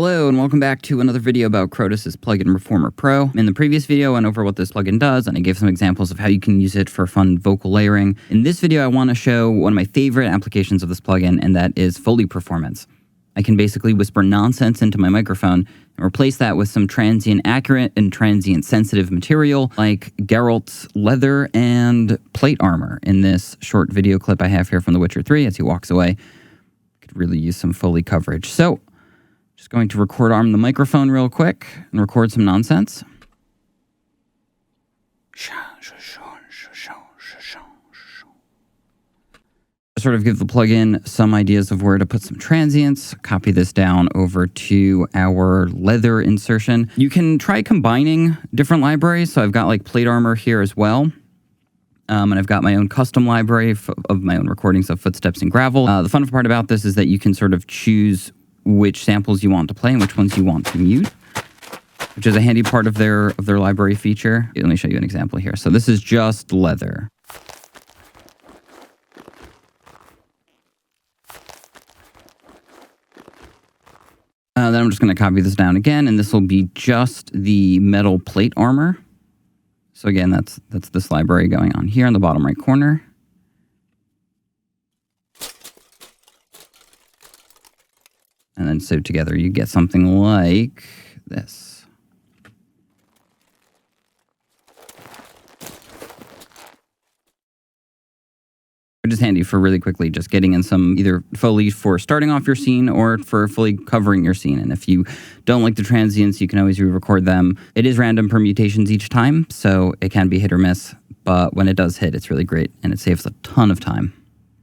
Hello and welcome back to another video about Crotus's Plugin Reformer Pro. In the previous video, I went over what this plugin does and I gave some examples of how you can use it for fun vocal layering. In this video, I want to show one of my favorite applications of this plugin, and that is Foley Performance. I can basically whisper nonsense into my microphone and replace that with some transient accurate and transient sensitive material like Geralt's leather and plate armor. In this short video clip I have here from The Witcher 3 as he walks away, could really use some Foley coverage. So, just going to record arm the microphone real quick and record some nonsense. Sort of give the plugin some ideas of where to put some transients. Copy this down over to our leather insertion. You can try combining different libraries. So I've got like plate armor here as well. And I've got my own custom library of my own recordings of footsteps and gravel. The fun part about this is that you can sort of choose which samples you want to play and which ones you want to mute, which is a handy part of their library feature. Let me show you an example here. So this is just leather. Then I'm just going to copy this down again, and this will be just the metal plate armor. So again, that's this library going on here in the bottom right corner. And then so together you get something like this. Which is handy for really quickly just getting in some either Foley for starting off your scene or for fully covering your scene. And if you don't like the transients, you can always re-record them. It is random permutations each time, so it can be hit or miss. But when it does hit, it's really great and it saves a ton of time.